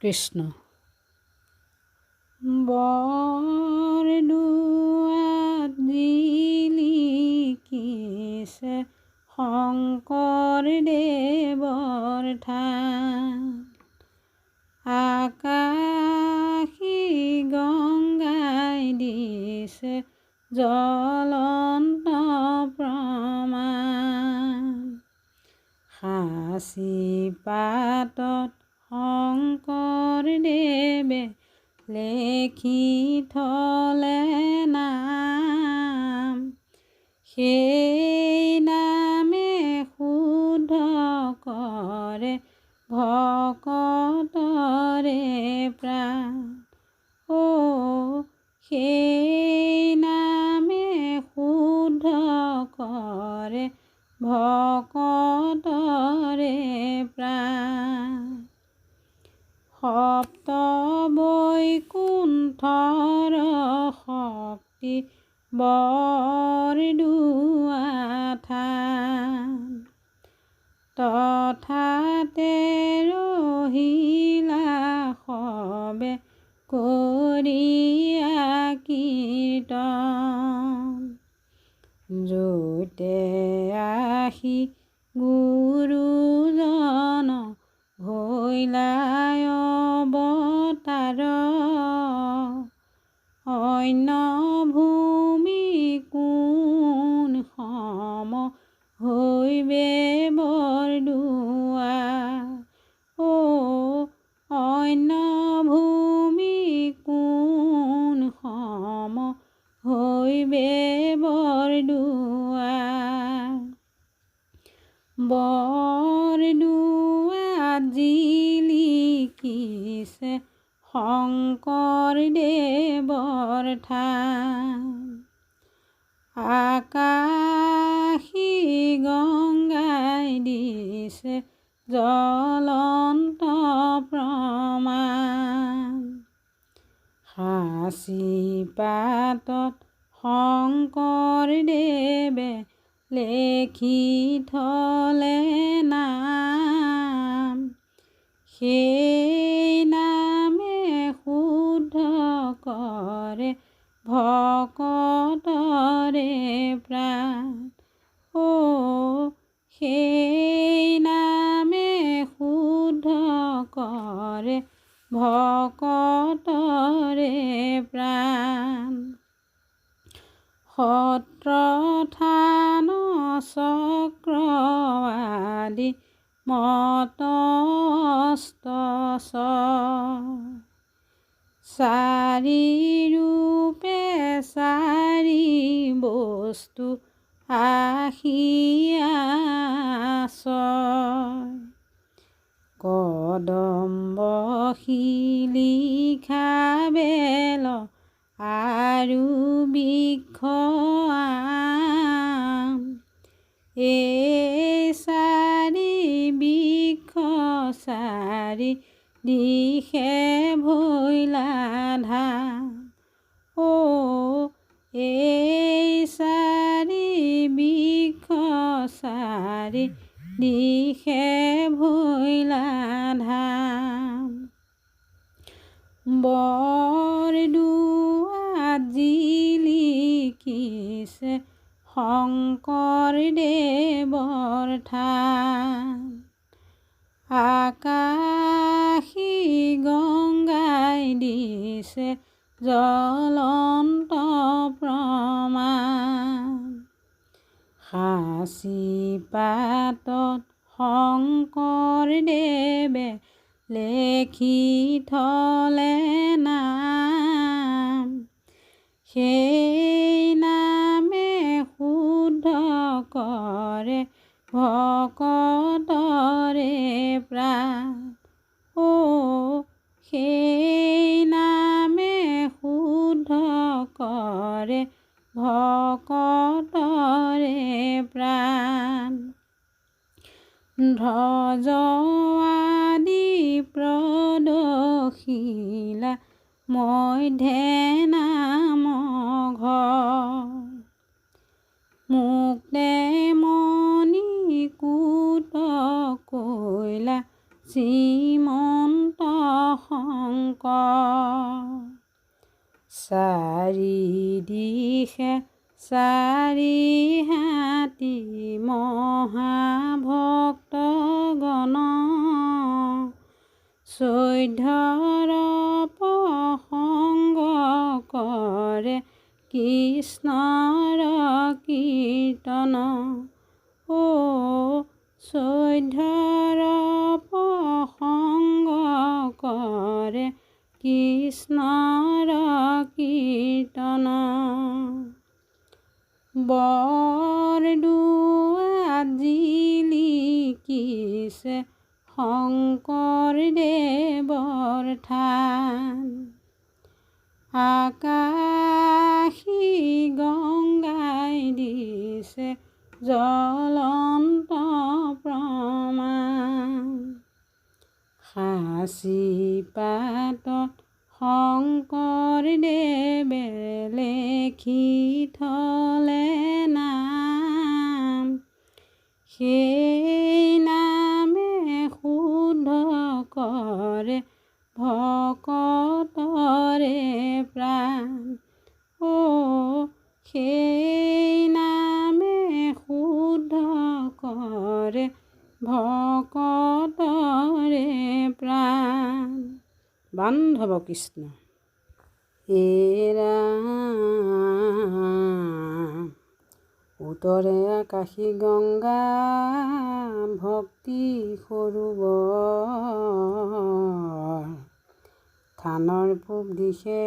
কৃষ্ণ। বৰদোৱাত জিলিকিছে শংকৰদেৱৰ থান, আকাশী গংগাই দিছে জ্বলন্ত প্ৰমাণ। সাঁচি পাতত শংকৰদেৱে লেখি থলে নাম, সেই নামে শুদ্ধ কৰে ভকতৰে প্ৰাণ। সেই নামে শুদ্ধ কৰে ভকতৰে প্ৰাণ। সপ্ত বৈকুণ্ঠৰ শক্তি বৰদোৱা থান, তথাতে ৰহিলা সবে কৰিয়া কীৰ্তন। য'তে আহি গুৰুজন ভৈলাই অৱতাৰ, অন্য ভূমি কোন সম হৈবে বৰদোৱা। অন্য ভূমি কোন সম হৈবে বৰদোৱা। বৰদোৱাত জিলিকিছে শংকৰদেৱৰ থান, আকাশী গংগাই দিছে জ্বলন্ত প্ৰমাণ। সাঁচি পাতত শংকৰদেৱে লেখি থলে নাম, সেই নামে শুদ্ধ কৰে ভকতৰে প্ৰাণ। সেই নামে শুদ্ধ কৰে ভকতৰে প্ৰাণ। সত্ৰ থান চক্ৰ আদি মতস্ত চাৰি ৰূপে চাৰি বস্তু আহিয়া কদম্ব শিলিখা বেল আৰু বৃক্ষ আম, এই চাৰি বৃক্ষ চাৰি দিশে ভৈলা ধাম। এই চাৰি বৃক্ষ চাৰি দিশে ভৈলা ধাম। বৰদোৱাত জিলিকিছে শংকৰদেৱৰ থান, আকাশী গংগাই দিছে জ্বলন্ত প্ৰমাণ। সাঁচি পাতত শংকৰদেৱে লেখি থলে নাম, সেই নামে শুদ্ধ কৰে ভকতৰে প্ৰাণ। সেই নামে শুদ্ধ কৰে ভকতৰে প্ৰাণ। ধ্বজ আদি প্ৰদক্ষিলা মধ্যে নাম ঘৰ, মুক্তে মণিকূট কৈলা শ্ৰীমন্ত শংকৰ চাৰি দিশে চাৰি হাতী মহাভক্তগণ চৈধ্যৰ প্ৰসংগ কৰে কৃষ্ণৰ কীৰ্তন চৈধ্যৰ প্ৰসংগ কৰে কৃষ্ণৰ কীৰ্তন বৰদোৱাত জিলিকিছে শংকৰদেৱৰ থান আকাশী গংগাই দিছে জ্বলন্ত প্ৰমাণ সাঁচি পাতত শংকৰদেৱে লেখি থলে নাম সেই নামে শুদ্ধ কৰে ভকতৰে প্ৰাণ সেই নামে শুদ্ধ কৰে ভকতৰে প্ৰাণ বান্ধৱ কৃষ্ণ উত্তৰে আকাশী গংগা ভক্তি সৰোবৰ থানৰ পূব দিশে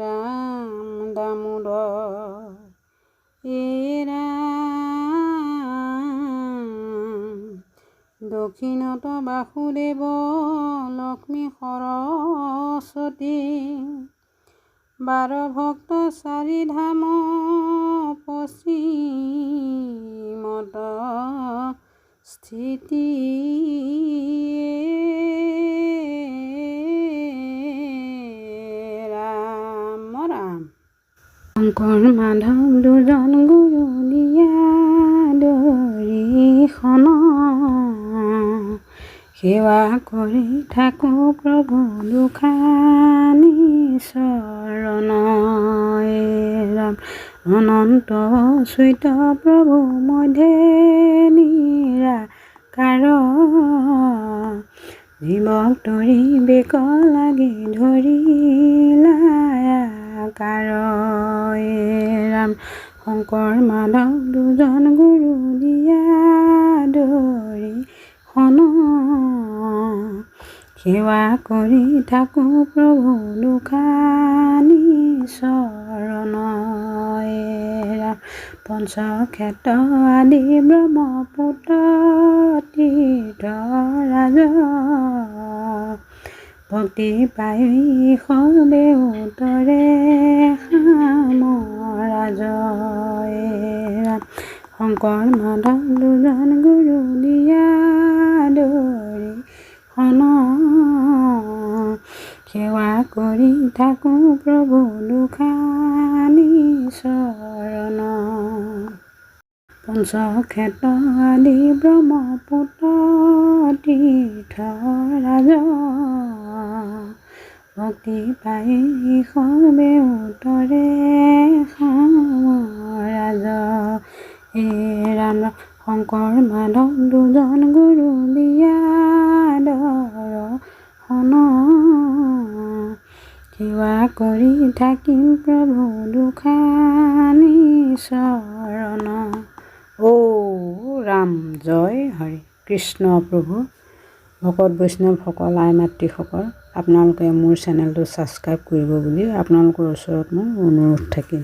ৰাম দামোদৰ দক্ষিণত বাসুদেৱ লক্ষ্মী সৰস্বতী বাৰ ভক্ত চাৰি ধাম পশ্চিমত স্থিতি ৰাম ৰাম শংকৰ মাধৱ দুজন গুৰু দিয়া দৰিখন সেৱা কৰি থাকো প্ৰভু দুখানি চৰণ ৰাম অনন্ত চৈত প্ৰভু মধ্যে নিৰাকাৰ জীৱক তৰি বেক লাগি ধৰিলা আকাৰ ৰাম শংকৰ মাধৱ দুজন গুৰু দিয়া দৰি সেৱা কৰি থাকো প্ৰভু দুখানি চৰণ পঞ্চক্ষেত্ৰ আদি ব্ৰহ্মপুত্ৰ তীৰ্থৰাজ ভক্তি পাই সবে উত্তৰে সামৰাজ শংকৰ মাধৱ দুজন গুৰু দিয়া দৰি সেৱা কৰি থাকো প্ৰভু দুখানি চৰণ পঞ্চক্ষেত্ৰ আদি ব্ৰহ্মপুত্ৰ তীৰ্থৰাজ ভক্তি পাই সবে উত্তৰে সামৰাজ ৰাম শংকৰ মাধৱ দুজন গুৰু দিয়া দৰ্শন সেৱা কৰি থাকিম প্ৰভু দুখানি চৰণ ৰাম জয় হৰি কৃষ্ণ প্ৰভু ভকত বৈষ্ণৱসকল আই মাতৃসকল আপোনালোকে মোৰ চেনেলটো ছাবস্ক্ৰাইব কৰিব বুলি আপোনালোকৰ ওচৰত মোৰ অনুৰোধ থাকিল।